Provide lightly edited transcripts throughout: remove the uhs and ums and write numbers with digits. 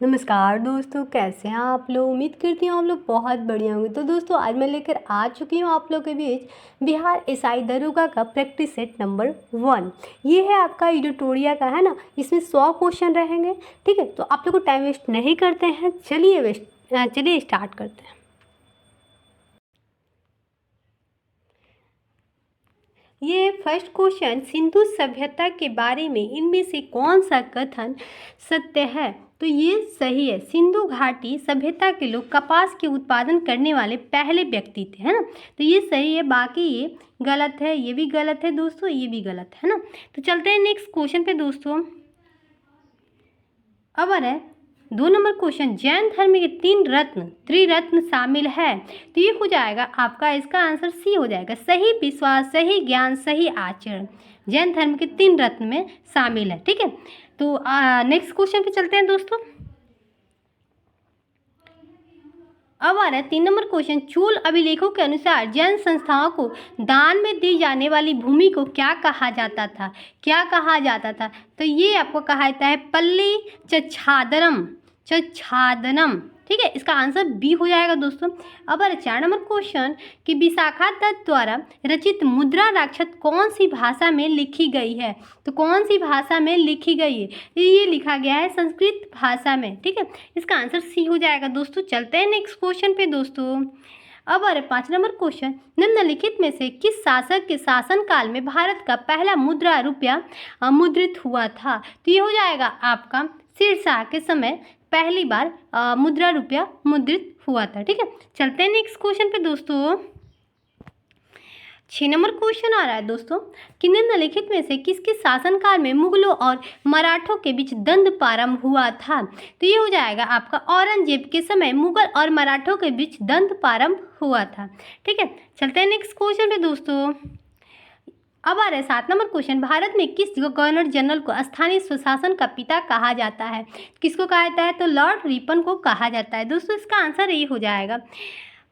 नमस्कार दोस्तों, कैसे हैं आप लोग। उम्मीद करती हूँ आप लोग बहुत बढ़िया होंगे। तो दोस्तों आज मैं लेकर आ चुकी हूँ आप लोगों के बीच बिहार एसआई दरोगा का प्रैक्टिस सेट नंबर 1। ये है आपका एडिटोरिया का, है ना। इसमें 100 क्वेश्चन रहेंगे। ठीक है, तो आप लोग को टाइम वेस्ट नहीं करते हैं, चलिए स्टार्ट करते हैं। ये फर्स्ट क्वेश्चन, सिंधु सभ्यता के बारे में इनमें से कौन सा कथन सत्य है। तो ये सही है। सिंधु घाटी सभ्यता के लोग कपास के उत्पादन करने वाले पहले व्यक्ति थे, है ना। तो ये सही है। बाकी ये गलत है, ये भी गलत है दोस्तों, ये भी गलत है ना। तो चलते हैं नेक्स्ट क्वेश्चन पे दोस्तों। अब आ रहा है 2 नंबर क्वेश्चन, जैन धर्म के 3 रत्न त्रिरत्न शामिल है। तो ये हो जाएगा आपका, इसका आंसर सी हो जाएगा। सही विश्वास, सही ज्ञान, सही आचरण जैन धर्म के 3 रत्न में शामिल है। ठीक है, तो नेक्स्ट क्वेश्चन पे चलते हैं दोस्तों। अब आ रहा है 3 नंबर क्वेश्चन, चोल अभिलेखों के अनुसार जैन संस्थाओं को दान में दी जाने वाली भूमि को क्या कहा जाता था। क्या कहा जाता था। तो ये आपको कहा जाता है पल्ली चच्छादनम। ठीक है, इसका आंसर बी हो जाएगा दोस्तों। अब आ रहा है 4 नंबर क्वेश्चन कि विशाखा दत्त द्वारा रचित मुद्रा राक्षस कौन सी भाषा में लिखी गई है। तो कौन सी भाषा में लिखी गई है। ये लिखा गया है संस्कृत भाषा में। ठीक है, इसका आंसर सी हो जाएगा दोस्तों। चलते हैं नेक्स्ट क्वेश्चन पे दोस्तों। अब आ रहा है 5 नंबर क्वेश्चन, निम्नलिखित में से किस शासक के शासनकाल में भारत का पहला मुद्रा रुपया मुद्रित हुआ था। तो ये हो जाएगा आपका शेरशाह के समय पहली बार मुद्रा रुपया मुद्रित हुआ था। ठीक है, चलते हैं नेक्स्ट क्वेश्चन पे दोस्तों। 6 नंबर क्वेश्चन आ रहा है दोस्तों कि निम्नलिखित में से किसके शासनकाल में मुगलों और मराठों के बीच द्वंद्व प्रारंभ हुआ था। तो ये हो जाएगा आपका औरंगजेब के समय मुगल और मराठों के बीच द्वंद्व प्रारंभ हुआ था। ठीक है, चलते हैं नेक्स्ट क्वेश्चन पे दोस्तों। अब आ रहा है 7 नंबर क्वेश्चन, भारत में किस गवर्नर जनरल को स्थानीय स्वशासन का पिता कहा जाता है। किसको कहा जाता है। तो लॉर्ड रिपन को कहा जाता है दोस्तों। इसका आंसर ये हो जाएगा।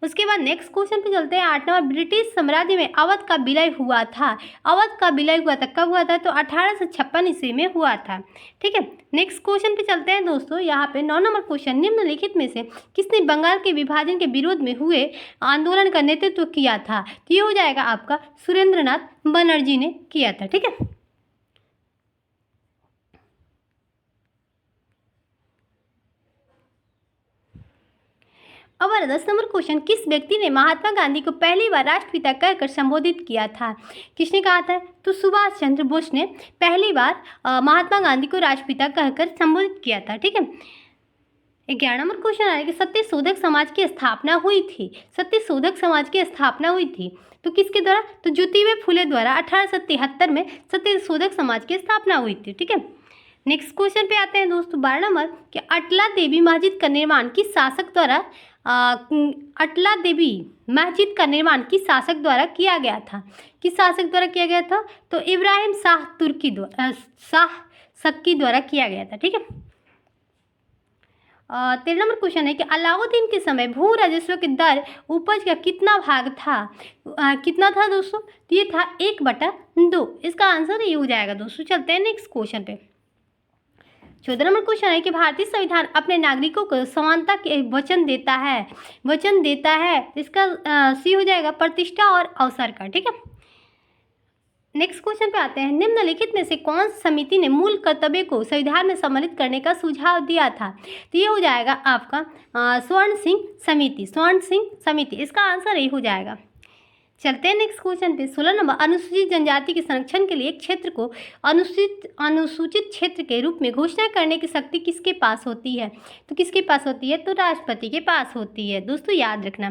उसके बाद नेक्स्ट क्वेश्चन पे चलते हैं। 8 नंबर, ब्रिटिश साम्राज्य में अवध का विलय हुआ था। अवध का विलय हुआ था, कब हुआ था। तो 1856 ईस्वी में हुआ था। ठीक है, नेक्स्ट क्वेश्चन पे चलते हैं दोस्तों। यहाँ पे 9 नंबर क्वेश्चन, निम्नलिखित में से किसने बंगाल के विभाजन के विरोध में हुए आंदोलन का नेतृत्व किया था। तो ये हो जाएगा आपका सुरेंद्रनाथ बनर्जी ने किया था। ठीक है, अब 10 नंबर क्वेश्चन, किस व्यक्ति ने महात्मा गांधी को पहली बार राष्ट्रपिता कहकर संबोधित किया था। किसने कहा था। तो सुभाष चंद्र बोस ने पहली बार महात्मा गांधी को राष्ट्रपिता कहकर संबोधित किया था। ठीक है, 11 नंबर क्वेश्चन आ रहा है कि सत्य शोधक समाज की स्थापना हुई थी। सत्य शोधक समाज की स्थापना हुई थी तो किसके द्वारा। तो ज्योतिबा फुले द्वारा 1873 में सत्य शोधक समाज की स्थापना हुई थी। ठीक है, नेक्स्ट क्वेश्चन पे आते हैं दोस्तों। 12 नंबर कि अटला देवी मस्जिद का निर्माण किस शासक द्वारा अटला देवी मस्जिद का निर्माण किस शासक द्वारा किया गया था। किस शासक द्वारा किया गया था। तो इब्राहिम शाह तुर्की द्वारा शाह सक्की द्वारा किया गया था। ठीक है, 13 नंबर क्वेश्चन है कि अलाउद्दीन के समय भू राजस्व के दर उपज का कितना भाग था। कितना था दोस्तों। तो ये था 1/2। इसका आंसर ये हो जाएगा दोस्तों। चलते हैं नेक्स्ट क्वेश्चन पे। 14 नंबर क्वेश्चन है कि भारतीय संविधान अपने नागरिकों को समानता के वचन देता है। इसका सी हो जाएगा प्रतिष्ठा और अवसर का। ठीक है, नेक्स्ट क्वेश्चन पे आते हैं। निम्नलिखित में से कौन समिति ने मूल कर्तव्य को संविधान में सम्मिलित करने का सुझाव दिया था। तो ये हो जाएगा आपका स्वर्ण सिंह समिति। इसका आंसर ये हो जाएगा। चलते हैं नेक्स्ट क्वेश्चन पे। 16 नंबर, अनुसूचित जनजाति के संरक्षण के लिए एक क्षेत्र को अनुसूचित क्षेत्र के रूप में घोषणा करने की शक्ति किसके पास होती है। तो किसके पास होती है। तो राष्ट्रपति के पास होती है दोस्तों, याद रखना।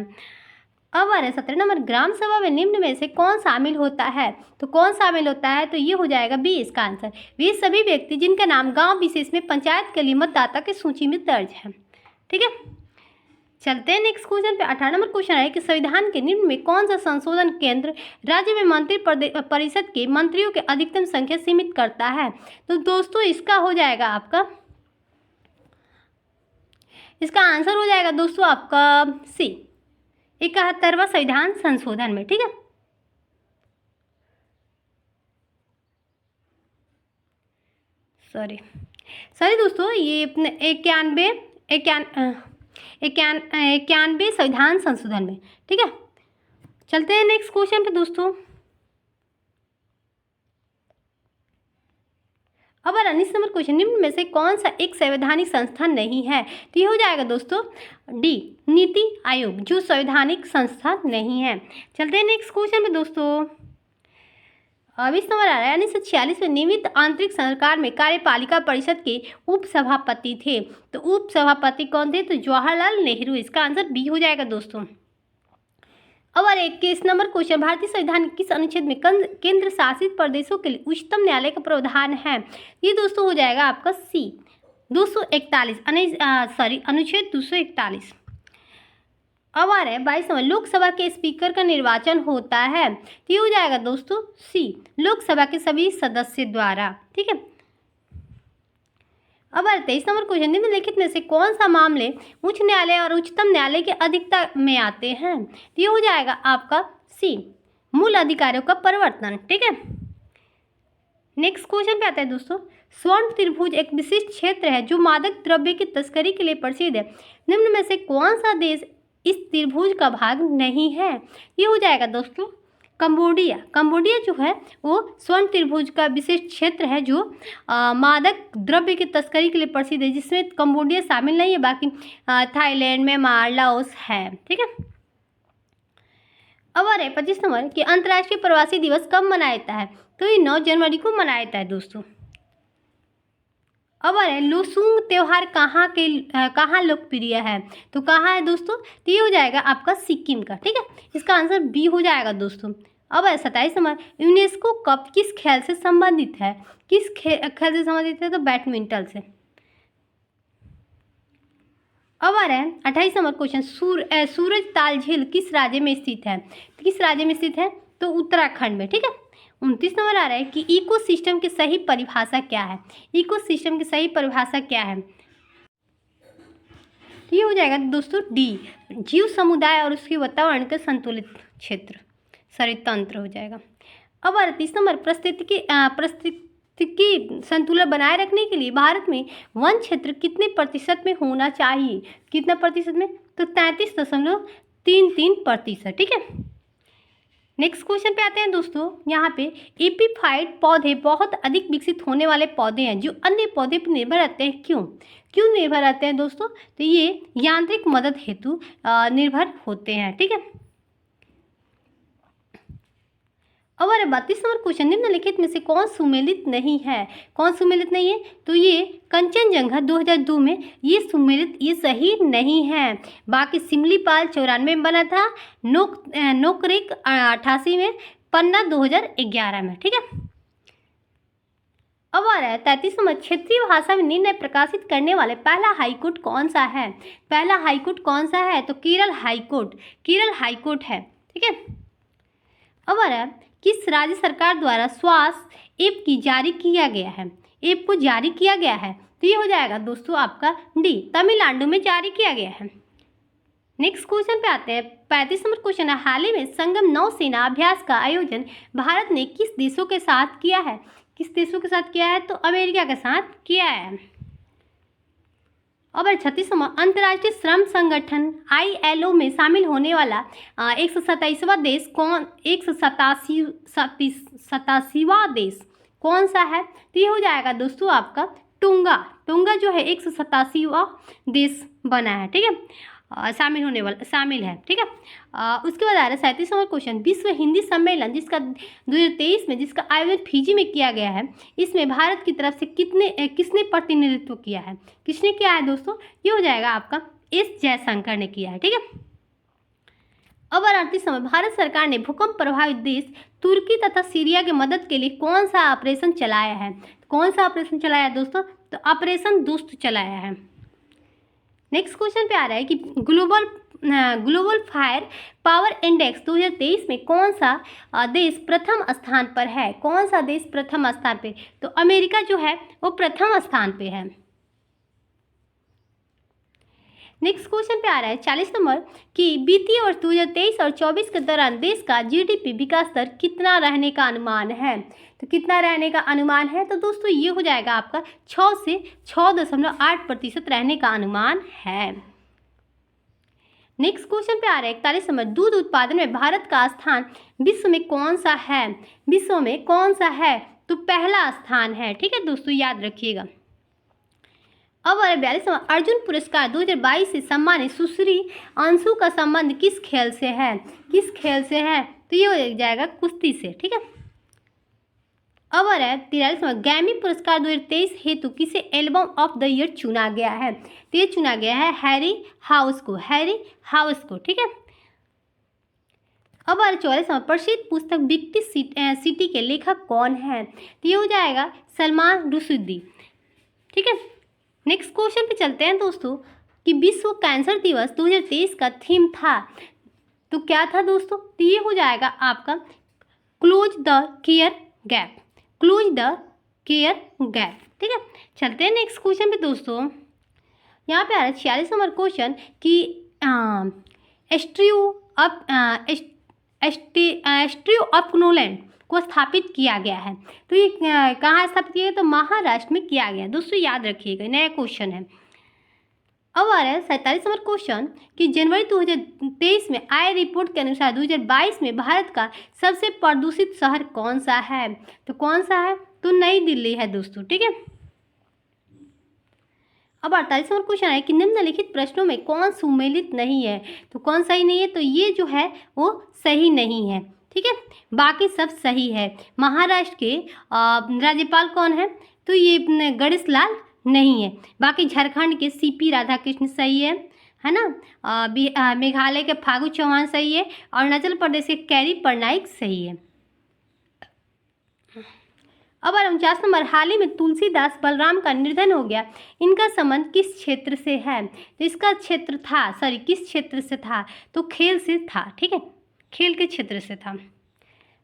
अब आ रहा है 17 नंबर, ग्राम सभा में निम्न में से कौन शामिल होता है। तो कौन शामिल होता है। तो ये हो जाएगा बी इसका आंसर। वे सभी व्यक्ति जिनका नाम गांव विशेष में पंचायत के लिए मतदाता की सूची में दर्ज है। ठीक है, चलते हैं नेक्स्ट क्वेश्चन पे। 18 नंबर क्वेश्चन है कि संविधान के निम्न में कौन सा संशोधन केंद्र राज्य में मंत्री परिषद के मंत्रियों की अधिकतम संख्या सीमित करता है। तो दोस्तों इसका हो जाएगा आपका, इसका आंसर हो जाएगा दोस्तों आपका सी, 71वां संविधान संशोधन में। ठीक है, सॉरी दोस्तों, ये 91 इक्यानवे संविधान संशोधन में। ठीक है, चलते हैं नेक्स्ट क्वेश्चन पे दोस्तों। अब 19 नंबर क्वेश्चन, निम्न में से कौन सा एक संवैधानिक संस्था नहीं है? तो ये हो जाएगा दोस्तों डी, नीति आयोग, जो संवैधानिक संस्था नहीं है। चलते हैं नेक्स्ट क्वेश्चन पे दोस्तों। 20 नंबर आ रहा है, 1946 में नियमित आंतरिक सरकार में कार्यपालिका परिषद के उपसभापति थे। तो उपसभापति कौन थे? तो जवाहरलाल नेहरू। इसका आंसर बी हो जाएगा दोस्तों। अब 21 नंबर क्वेश्चन, भारतीय संविधान के किस अनुच्छेद में केंद्र शासित प्रदेशों के लिए उच्चतम न्यायालय का प्रावधान है? ये दोस्तों हो जाएगा आपका सी, 241, अनुच्छेद 241। अब आ रहा है 22 नंबर, लोकसभा के स्पीकर का निर्वाचन होता है। तो ये हो जाएगा दोस्तों सी, लोकसभा के सभी सदस्य द्वारा। ठीक है, अब 23 नंबर क्वेश्चन, निम्नलिखित में से कौन सा मामले उच्च न्यायालय और उच्चतम न्यायालय की अधिकता में आते हैं? ये हो जाएगा आपका सी, मूल अधिकारियों का परिवर्तन। ठीक है, नेक्स्ट क्वेश्चन पे आता है दोस्तों। स्वर्ण त्रिभुज एक विशिष्ट क्षेत्र है जो मादक द्रव्य की तस्करी के लिए प्रसिद्ध है। निम्न में से कौन सा देश इस त्रिभुज का भाग नहीं है? ये हो जाएगा दोस्तों कंबोडिया। कंबोडिया जो है वो स्वर्ण त्रिभुज का विशेष क्षेत्र है जो मादक द्रव्य की तस्करी के लिए प्रसिद्ध है, जिसमें कंबोडिया शामिल नहीं है, बाकी थाईलैंड, म्यांमार, लाओस है। ठीक है, अब आ रहे 25 नंबर कि अंतर्राष्ट्रीय प्रवासी दिवस कब मनाया जाता है? तो ये 9 जनवरी को मनाया जाता है दोस्तों। अब आ रहे लोसूंग त्यौहार कहाँ लोकप्रिय है? तो कहाँ है दोस्तों? तो ये हो जाएगा आपका सिक्किम का। ठीक है, इसका आंसर बी हो जाएगा दोस्तों। अब 27 नंबर, यूनेस्को कप किस खेल से संबंधित है? किस खेल से संबंधित है? तो बैडमिंटन से। अब आ रहा है 28 नंबर क्वेश्चन, सूरज ताल झील किस राज्य में स्थित है? किस राज्य में स्थित है? तो उत्तराखंड में। ठीक है, 29 नंबर आ रहा है कि इकोसिस्टम की सही परिभाषा क्या है? इकोसिस्टम की सही परिभाषा क्या है? तो ये हो जाएगा दोस्तों डी, जीव समुदाय और उसके वातावरण के संतुलित क्षेत्र, तंत्र हो जाएगा। अब 38 नंबर, पारिस्थितिकी संतुलन बनाए रखने के लिए भारत में वन क्षेत्र कितने प्रतिशत में होना चाहिए? कितना प्रतिशत में? तो 33.33%। ठीक है, नेक्स्ट क्वेश्चन पे आते हैं दोस्तों। यहाँ पे एपीफाइट पौधे बहुत अधिक विकसित होने वाले पौधे हैं जो अन्य पौधे पर निर्भर रहते हैं। क्यों निर्भर रहते हैं दोस्तों? तो ये यांत्रिक मदद हेतु निर्भर होते हैं। ठीक है, अब 32 नंबर क्वेश्चन, निम्नलिखित में से कौन सुमेलित नहीं है? कौन सुमेलित नहीं है? तो ये कंचनजंगा 2002 में ये सुमेलित, ये सही नहीं है। बाकी सिमलीपाल 94 में बना था, नोकरेक 88 में, पन्ना 2011 में। ठीक है, अब आ रहा है 33 नंबर, क्षेत्रीय भाषा में निर्णय प्रकाशित करने वाले पहला हाईकोर्ट कौन सा है? पहला हाईकोर्ट कौन सा है? तो केरल हाईकोर्ट है। ठीक है, अब आ रहा है किस राज्य सरकार द्वारा स्वास्थ्य ऐप की जारी किया गया है? ऐप को जारी किया गया है। तो ये हो जाएगा दोस्तों आपका डी, तमिलनाडु में जारी किया गया है। नेक्स्ट क्वेश्चन पे आते हैं। 35 नंबर क्वेश्चन है, हाल ही में संगम नौसेना अभ्यास का आयोजन भारत ने किस देशों के साथ किया है? किस देशों के साथ किया है? तो अमेरिका के साथ किया है। अब 36 नंबर, अंतर्राष्ट्रीय श्रम संगठन ILO में शामिल होने वाला 127वां देश कौन? 187वां देश कौन सा है? तो ये हो जाएगा दोस्तों आपका टोंगा जो है 187वां देश बना है। ठीक है, शामिल है। ठीक है, उसके बाद आ रहा है 37 नंबर क्वेश्चन, विश्व हिंदी सम्मेलन जिसका 2023 में जिसका आयोजन फिजी में किया गया है, इसमें भारत की तरफ से किसने प्रतिनिधित्व किया है? किसने किया है दोस्तों? ये हो जाएगा आपका एस जयशंकर ने किया है। ठीक है, अब 38 नंबर, भारत सरकार ने भूकंप प्रभावित देश तुर्की तथा सीरिया की मदद के लिए कौन सा ऑपरेशन चलाया है? कौन सा ऑपरेशन चलाया है दोस्तों? तो ऑपरेशन दोस्त चलाया है। नेक्स्ट क्वेश्चन पे आ रहा है कि ग्लोबल फायर पावर इंडेक्स 2023 में कौन सा देश प्रथम स्थान पर है? कौन सा देश प्रथम स्थान पे? तो अमेरिका जो है वो प्रथम स्थान पे है। नेक्स्ट क्वेश्चन पे आ रहा है 40 नंबर कि वित्तीय वर्ष 2023 और 24 के दौरान देश का जीडीपी विकास दर कितना रहने का अनुमान है। तो कितना रहने का अनुमान है, तो दोस्तों ये हो जाएगा आपका 6 से 6.8% रहने का अनुमान है। नेक्स्ट क्वेश्चन पे आ रहा है 41 नंबर, दूध उत्पादन में भारत का स्थान विश्व में कौन सा है। विश्व में कौन सा है, तो पहला स्थान है। ठीक है दोस्तों, याद रखिएगा। अब आ रहा है 42 नंबर, अर्जुन पुरस्कार 2022 से सम्मानित सुश्री अंशु का संबंध किस खेल से है। किस खेल से है, तो ये हो जाएगा कुश्ती से। ठीक है। अब आ रहा है 43 नंबर, ग्रैमी पुरस्कार 2023 हेतु किसे एल्बम ऑफ द ईयर चुना गया है। तो ये चुना गया है हैरी हाउस को। हैरी हाउस को। ठीक है। अब आ रहा है 44 नंबर, प्रसिद्ध पुस्तक बिग सिटी के लेखक कौन है। तो ये हो जाएगा सलमान रुश्दी। ठीक है। नेक्स्ट क्वेश्चन पे चलते हैं दोस्तों कि विश्व कैंसर दिवस 2023 का थीम था, तो क्या था दोस्तों, तो ये हो जाएगा आपका close the care gap. Close the care gap. ठीक है। चलते हैं नेक्स्ट क्वेश्चन पे दोस्तों। यहाँ पे आ रहा है 46 नंबर क्वेश्चन कि एस्ट्रियो ऑफ नोलैंड को स्थापित किया गया है। तो ये कहाँ स्थापित किया गया, तो महाराष्ट्र में किया गया। दोस्तों याद रखिएगा, नया क्वेश्चन है। अब आ रहा है 47 नंबर क्वेश्चन कि जनवरी 2023 में आए रिपोर्ट के अनुसार 2022 में भारत का सबसे प्रदूषित शहर कौन सा है। तो कौन सा है, तो नई दिल्ली है दोस्तों। ठीक है। अब 48 नंबर क्वेश्चन है कि निम्नलिखित प्रश्नों में कौन सुमेलित नहीं है। तो कौन सही नहीं है, तो ये जो है वो सही नहीं है। ठीक है। बाकी सब सही है। महाराष्ट्र के राज्यपाल कौन है, तो ये गणेश लाल नहीं है। बाकी झारखंड के सीपी राधाकृष्ण सही है ना। मेघालय के फागू चौहान सही है। अरुणाचल प्रदेश के कैरी पटनायक सही है। अब 49 नंबर, हाल ही में तुलसीदास बलराम का निधन हो गया, इनका संबंध किस क्षेत्र से है। तो इसका क्षेत्र था किस क्षेत्र से था, तो खेल से था। ठीक है, खेल के क्षेत्र से था।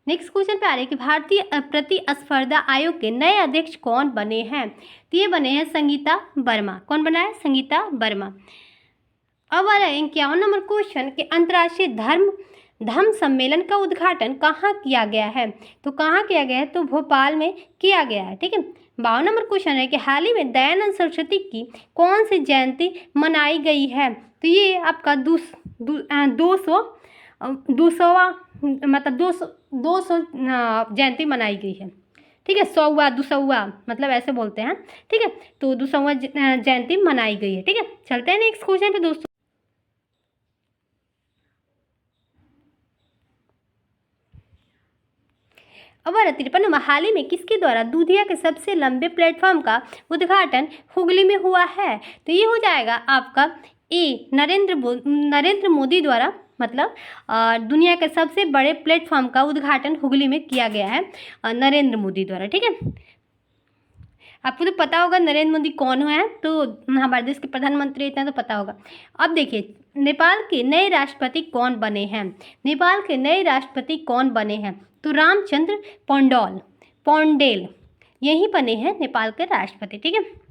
नेक्स्ट क्वेश्चन पे आ रहा है कि भारतीय प्रतिस्पर्धा आयोग के नए अध्यक्ष कौन बने हैं। तो ये बने हैं संगीता वर्मा। कौन बना है, संगीता वर्मा। अब आ रहा है 51 नंबर क्वेश्चन कि अंतर्राष्ट्रीय धम्म सम्मेलन का उद्घाटन कहाँ किया गया है। तो कहाँ किया गया है, तो भोपाल में किया गया है। ठीक है। 52 नंबर क्वेश्चन है कि हाल ही में दयानंद सरस्वती की कौन सी जयंती मनाई गई है। तो ये आपका 200 जयंती मनाई गई है। ठीक है, 200 मतलब ऐसे बोलते हैं। ठीक है, तो 200 जयंती मनाई गई है। ठीक है। चलते हैं नेक्स्ट क्वेश्चन पे दोस्तों। अब 53 नंबर, हाल ही में किसके द्वारा दूधिया के सबसे लंबे प्लेटफॉर्म का उद्घाटन हुगली में हुआ है। तो ये हो जाएगा आपका ए नरेंद्र मोदी द्वारा, मतलब दुनिया के सबसे बड़े प्लेटफॉर्म का उद्घाटन हुगली में किया गया है नरेंद्र मोदी द्वारा। ठीक है। आपको तो पता होगा नरेंद्र मोदी कौन है, तो हमारे देश के प्रधानमंत्री इतना तो पता होगा। अब देखिए, नेपाल के नए राष्ट्रपति कौन बने हैं। नेपाल के नए राष्ट्रपति कौन बने हैं, तो रामचंद्र पौंडेल यही बने हैं नेपाल के राष्ट्रपति। ठीक है।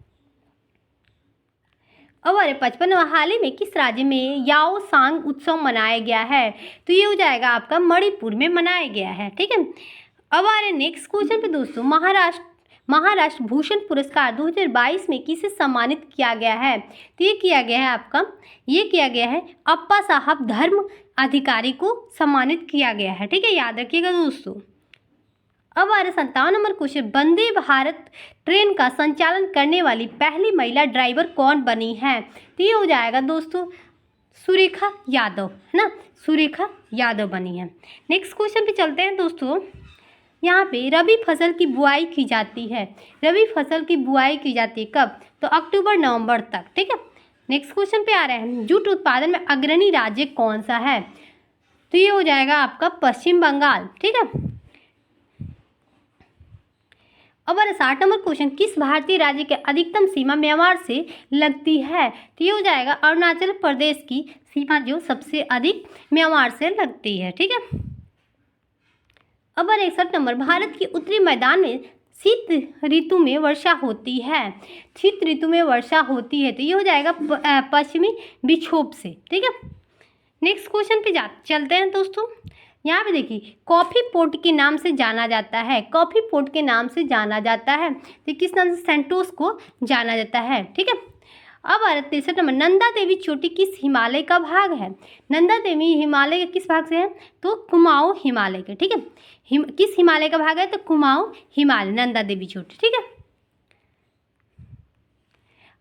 अब 55 हाल ही में किस राज्य में याओ सांग उत्सव मनाया गया है। तो ये हो जाएगा आपका मणिपुर में मनाया गया है। ठीक है। अब आ रहे नेक्स्ट क्वेश्चन पे दोस्तों, महाराष्ट्र भूषण पुरस्कार 2022 में किसे सम्मानित किया गया है। तो ये किया गया है अप्पा साहब धर्म अधिकारी को सम्मानित किया गया है। ठीक है, याद रखिएगा दोस्तों। अब आ रहा 57 number question, Vande Bharat train का संचालन करने वाली पहली महिला ड्राइवर कौन बनी है। तो ये हो जाएगा दोस्तों सुरेखा यादव, है ना, सुरेखा यादव बनी है। नेक्स्ट क्वेश्चन पे चलते हैं दोस्तों। यहाँ पे रबी फसल की बुआई की जाती है। रबी फसल की बुआई की जाती है कब, तो अक्टूबर नवंबर तक। ठीक है। नेक्स्ट क्वेश्चन पे आ रहे हैं, जूट उत्पादन में अग्रणी राज्य कौन सा है। तो ये हो जाएगा आपका पश्चिम बंगाल। ठीक है। अब 60 नंबर क्वेश्चन, किस भारतीय राज्य की अधिकतम सीमा म्यांमार से लगती है। तो ये हो जाएगा अरुणाचल प्रदेश की सीमा जो सबसे अधिक म्यांमार से लगती है। ठीक है। अब 61 नंबर, भारत के उत्तरी मैदान में शीत ऋतु में वर्षा होती है। शीत ऋतु में वर्षा होती है, तो ये हो जाएगा पश्चिमी विक्षोभ से। ठीक है, नेक्स्ट क्वेश्चन पे चलते हैं दोस्तों। यहाँ पे देखिए, कॉफ़ी पोर्ट के नाम से जाना जाता है। कॉफ़ी पोर्ट के नाम से जाना जाता है, तो किस नाम से? सेंटोस को जाना जाता है। ठीक है, अब आ रहा 63 नंबर, नंदा देवी चोटी किस हिमालय का भाग है? नंदा देवी हिमालय के किस भाग से है? तो कुमाऊं हिमालय के। ठीक है, किस हिमालय का भाग है? तो कुमाऊं हिमालय, नंदा देवी चोटी। ठीक है,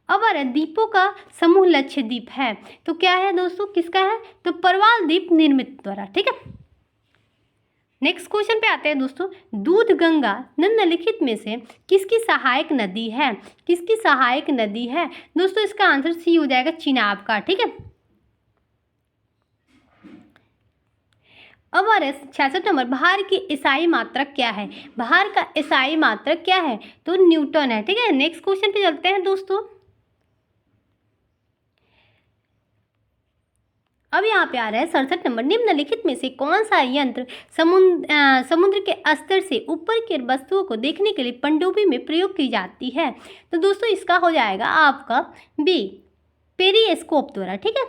अब आ रहा द्वीपों का समूह लक्षद्वीप है, तो क्या है दोस्तों, किसका है? तो परवाल द्वीप निर्मित द्वारा। ठीक है, नेक्स्ट क्वेश्चन पे आते हैं दोस्तों। दूध गंगा निम्नलिखित में से किसकी सहायक नदी है? किसकी सहायक नदी है दोस्तों? इसका आंसर सी हो जाएगा, चिनाब का। ठीक है, अब आ रहा है 66 नंबर, भार की ईसाई मात्रक क्या है? भार का ईसाई मात्रक क्या है? तो न्यूटन है। ठीक है, नेक्स्ट क्वेश्चन पे चलते हैं दोस्तों। अब यहाँ पे आ रहा है 67 नंबर, निम्नलिखित में से कौन सा यंत्र समुद्र के स्तर से ऊपर की वस्तुओं को देखने के लिए पनडुब्बी में प्रयोग की जाती है? तो दोस्तों इसका हो जाएगा आपका बी, पेरिस्कोप द्वारा। ठीक है,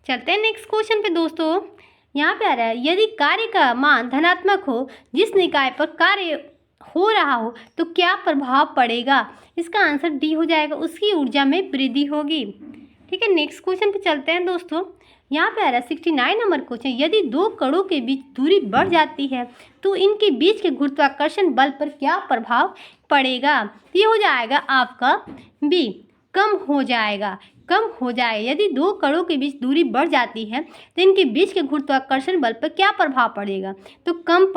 चलते हैं नेक्स्ट क्वेश्चन पे दोस्तों। यहाँ पे आ रहा है, यदि कार्य का मान धनात्मक हो, जिस निकाय पर कार्य हो रहा हो, तो क्या प्रभाव पड़ेगा? इसका आंसर डी हो जाएगा, उसकी ऊर्जा में वृद्धि होगी। ठीक है, नेक्स्ट क्वेश्चन पे चलते हैं दोस्तों। यहाँ पे आ रहा है 69 नंबर क्वेश्चन, यदि दो कणों के बीच दूरी बढ़ जाती है तो इनके बीच के गुरुत्वाकर्षण बल पर क्या प्रभाव पड़ेगा? ये हो जाएगा आपका बी, कम हो जाएगा। कम हो जाए, यदि दो कणों के बीच दूरी बढ़ जाती है तो इनके बीच के गुरुत्वाकर्षण बल पर क्या प्रभाव पड़ेगा? तो कम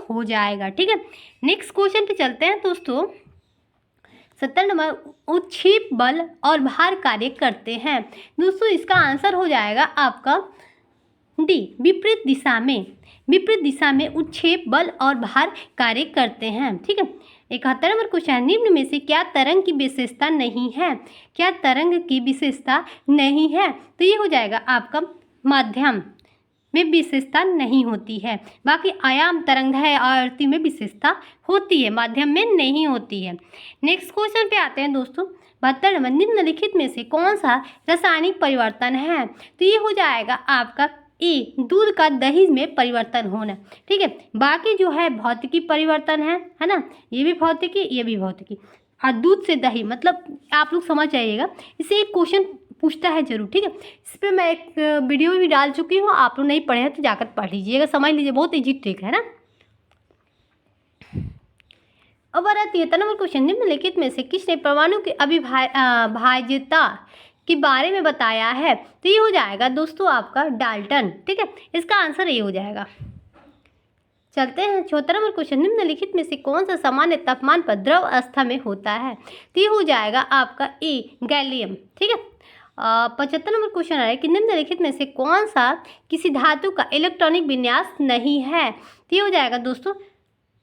हो जाएगा। ठीक है, नेक्स्ट क्वेश्चन पे चलते हैं दोस्तों। 70 नंबर, उत्क्षेप बल और भार कार्य करते हैं। दोस्तों इसका आंसर हो जाएगा आपका डी, विपरीत दिशा में। विपरीत दिशा में उत्क्षेप बल और भार कार्य करते हैं। ठीक है, 71 नंबर क्वेश्चन, निम्न में से क्या तरंग की विशेषता नहीं है? क्या तरंग की विशेषता नहीं है? तो ये हो जाएगा आपका माध्यम में विशेषता नहीं होती है। बाकी आयाम, तरंग है, आवर्ती में विशेषता होती है, माध्यम में नहीं होती है। नेक्स्ट क्वेश्चन पे आते हैं दोस्तों। 72 नंबर, निम्नलिखित में से कौन सा रासायनिक परिवर्तन है? तो ये हो जाएगा आपका ए, दूध का दही में परिवर्तन होना। ठीक है, बाकी जो है भौतिकी परिवर्तन है ना, ये भी भौतिकी, ये भी भौतिकी। और दूध से दही मतलब आप लोग समझ जाइएगा, इसे एक क्वेश्चन पूछता है जरूर। ठीक है, इस पर मैं एक वीडियो भी डाल चुकी हूँ, आप लोग नहीं पढ़े हैं तो जाकर पढ़ लीजिएगा, समझ लीजिए, बहुत इजी ट्रिक है ना। अब आ रहा है 73 नंबर क्वेश्चन, निम्नलिखित में से किसने परमाणु की अविभाज्यता के बारे में बताया है? तो ये हो जाएगा दोस्तों आपका डाल्टन। ठीक है, इसका आंसर ये हो जाएगा। चलते हैं 74 नंबर क्वेश्चन, निम्नलिखित में से कौन सा सामान्य तापमान पर द्रव अवस्था में होता है? तो ये हो जाएगा आपका ए, गैलियम। ठीक है, 75 नंबर क्वेश्चन आ रहा है कि निम्नलिखित में से कौन सा किसी धातु का इलेक्ट्रॉनिक विन्यास नहीं है? तो ये हो जाएगा दोस्तों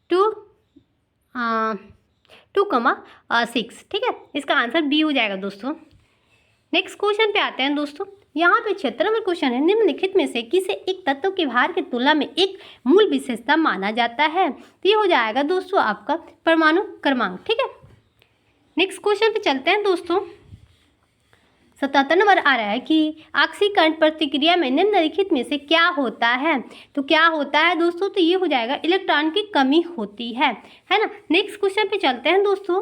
2,6। ठीक है, इसका आंसर बी हो जाएगा दोस्तों। नेक्स्ट क्वेश्चन पे आते हैं दोस्तों। यहाँ पे 76 नंबर क्वेश्चन है, निम्नलिखित में से किसे एक तत्व के भार की तुलना में एक मूल विशेषता माना जाता है? तो ये हो जाएगा दोस्तों आपका परमाणु क्रमांक। ठीक है, नेक्स्ट क्वेश्चन पे चलते हैं दोस्तों। 77 नंबर आ रहा है कि ऑक्सीकरण प्रतिक्रिया में निम्नलिखित में से क्या होता है? तो क्या होता है दोस्तों? तो ये हो जाएगा इलेक्ट्रॉन की कमी होती है ना। नेक्स्ट क्वेश्चन पे चलते हैं दोस्तों।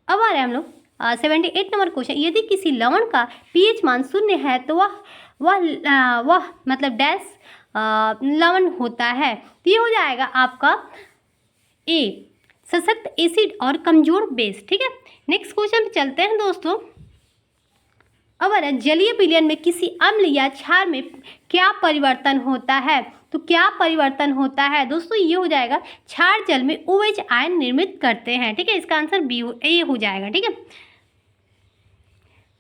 अब आ रहे हैं हम लोग 78 नंबर क्वेश्चन, यदि किसी लवण का पीएच मान 0 है तो वह मतलब डैश लवण होता है? तो ये हो जाएगा आपका ए, सशक्त एसिड और कमजोर बेस। ठीक है, नेक्स्ट क्वेश्चन पे चलते हैं दोस्तों। अब आ रहा है, जलीय विलयन में किसी अम्ल या क्षार में क्या परिवर्तन होता है? तो क्या परिवर्तन होता है दोस्तों? ये हो जाएगा क्षार जल में OH आयन निर्मित करते हैं। ठीक है, इसका आंसर बी ए हो जाएगा। ठीक है,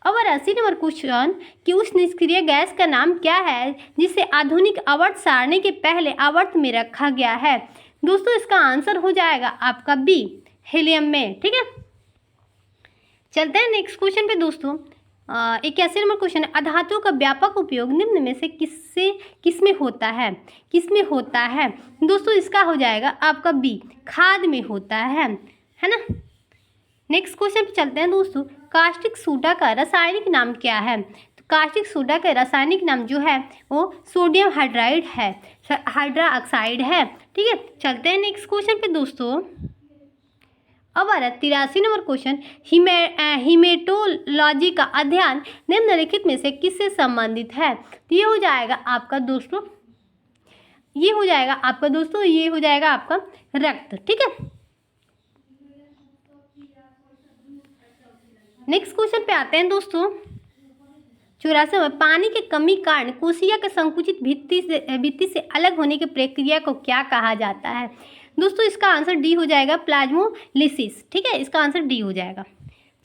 अब 80 नंबर क्वेश्चन कि उस निष्क्रिय गैस का नाम क्या है जिसे आधुनिक आवर्त सारणी के पहले आवर्त में रखा गया है? दोस्तों इसका आंसर हो जाएगा आपका बी, हीलियम में। ठीक है, चलते हैं नेक्स्ट क्वेश्चन पे दोस्तों। 81 नंबर क्वेश्चन है, अधातुओं का व्यापक उपयोग निम्न में से किसमें होता है? किसमें होता है दोस्तों? इसका हो जाएगा आपका बी, खाद में होता है ना। नेक्स्ट क्वेश्चन पे चलते हैं दोस्तों, कास्टिक सोडा का रासायनिक नाम क्या है? तो कास्टिक सोडा का रासायनिक नाम जो है वो सोडियम हाइड्राइड है, हाइड्रा ऑक्साइड है। ठीक है, चलते हैं नेक्स्ट क्वेश्चन पे दोस्तों। अब आ रहा है 83 नंबर क्वेश्चन, हीमेटोलॉजी का अध्ययन निम्नलिखित में से किससे संबंधित है? तो ये हो जाएगा आपका दोस्तों, ये हो जाएगा आपका रक्त। ठीक है, नेक्स्ट क्वेश्चन पे आते हैं दोस्तों। 84 में, पानी की कमी कारण कोशिका के संकुचित भित्ति से अलग होने की प्रक्रिया को क्या कहा जाता है? दोस्तों इसका आंसर डी हो जाएगा, प्लाज्मोलिसिस। ठीक है, इसका आंसर डी हो जाएगा।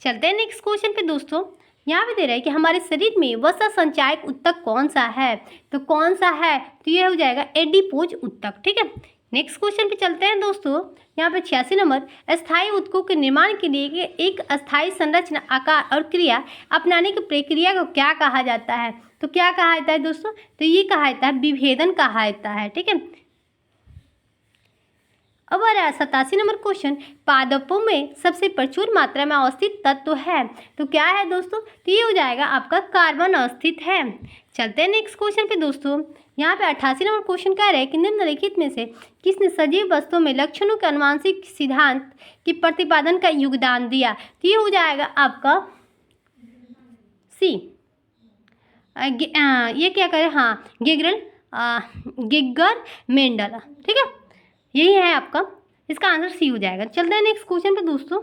चलते हैं नेक्स्ट क्वेश्चन पे दोस्तों। यहाँ पे दे रहा है कि हमारे शरीर में वसा संचायक ऊतक कौन सा है? तो कौन सा है? तो ये हो जाएगा एडिपोज ऊतक। ठीक है, नेक्स्ट क्वेश्चन पे चलते हैं दोस्तों। यहाँ पे 86 नंबर, अस्थायी ऊतकों के निर्माण के लिए एक अस्थायी संरचना, आकार और क्रिया अपनाने की प्रक्रिया को क्या कहा जाता है? तो क्या कहा जाता है दोस्तों? तो ये कहा जाता है विभेदन कहा जाता है। ठीक है, अब आ रहा है 87 नंबर क्वेश्चन, पादपों में सबसे प्रचुर मात्रा में अवस्थित तत्व है। तो क्या है दोस्तों? तो ये हो जाएगा आपका कार्बन अवस्थित है। चलते हैं नेक्स्ट क्वेश्चन पे दोस्तों। यहाँ पे 88 नंबर क्वेश्चन कह रहे हैं कि निम्नलिखित में से किसने सजीव वस्तुओं में लक्षणों के आनुवंशिक सिद्धांत के प्रतिपादन का योगदान दिया? तो ये हो जाएगा आपका सी, ये क्या करें, हाँ, गिगर मेंडल। ठीक है, यही है आपका, इसका आंसर सी हो जाएगा। चलते हैं नेक्स्ट क्वेश्चन पे दोस्तों।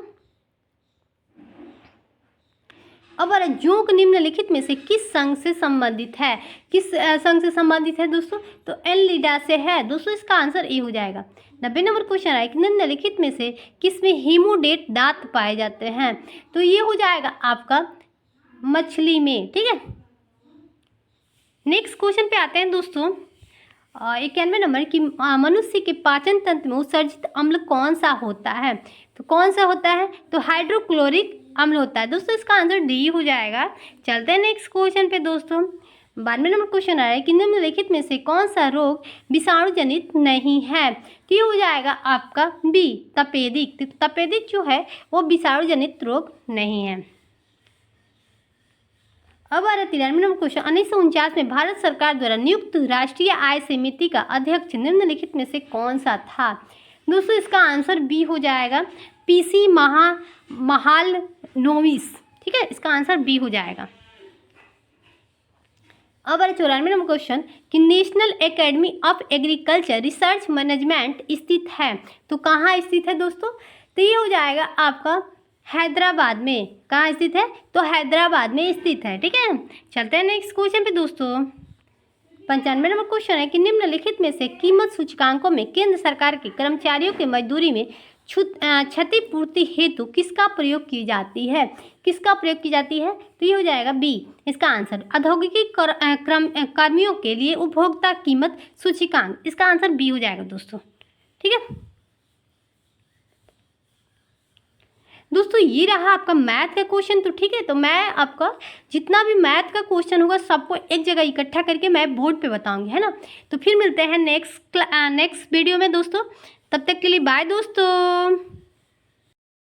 अब जोंक निम्नलिखित में से किस संघ से संबंधित है? किस संघ से संबंधित है दोस्तों? तो एनलिडा से है दोस्तों, इसका आंसर ए हो जाएगा। 90 नंबर क्वेश्चन है कि निम्नलिखित में से किसमें हीमोडेट दांत पाए जाते हैं? तो ये हो जाएगा आपका मछली में। ठीक है, नेक्स्ट क्वेश्चन पे आते हैं दोस्तों। 91 नंबर की मनुष्य के पाचन तंत्र में उत्सर्जित अम्ल कौन सा होता है? तो कौन सा होता है? तो हाइड्रोक्लोरिक अम्ल होता है दोस्तों, इसका आंसर डी हो जाएगा। चलते हैं नेक्स्ट क्वेश्चन पे दोस्तों। 92 नंबर क्वेश्चन आ रहा है कि निम्नलिखित में से कौन सा रोग विषाणु जनित नहीं है? तो ये हो जाएगा आपका बी, तपेदिक। तपेदिक जो है वो विषाणु जनित रोग नहीं है। अब आ रहा है 93 नंबर क्वेश्चन, 1949 में भारत सरकार द्वारा नियुक्त राष्ट्रीय आय समिति का अध्यक्ष निम्नलिखित में से कौन सा था? दोस्तों इसका आंसर बी हो जाएगा, पीसी महालनोबिस। ठीक है, इसका आंसर बी हो जाएगा। अब आ रहा है 94 नंबर क्वेश्चन कि national academy of agriculture research management स्थित है। तो कहाँ स्थित है दोस्तों? तो ये हो जाएगा आपका हैदराबाद में। कहाँ स्थित है? तो हैदराबाद में स्थित है। ठीक है, चलते हैं नेक्स्ट क्वेश्चन पे दोस्तों। 95 नंबर क्वेश्चन है कि निम्नलिखित में से कीमत सूचकांकों में केंद्र सरकार के कर्मचारियों की मजदूरी में क्षतिपूर्ति हेतु किसका प्रयोग की जाती है? किसका प्रयोग की जाती है? तो ये हो जाएगा बी, इसका आंसर औद्योगिक कर्मियों के लिए उपभोक्ता कीमत सूचकांक। इसका आंसर बी हो जाएगा दोस्तों। ठीक है दोस्तों, ये रहा आपका मैथ का क्वेश्चन। तो ठीक है, तो मैं आपका जितना भी मैथ का क्वेश्चन होगा सबको एक जगह इकट्ठा करके मैं बोर्ड पे बताऊंगी, है ना। तो फिर मिलते हैं नेक्स्ट वीडियो में दोस्तों। तब तक के लिए बाय दोस्तों।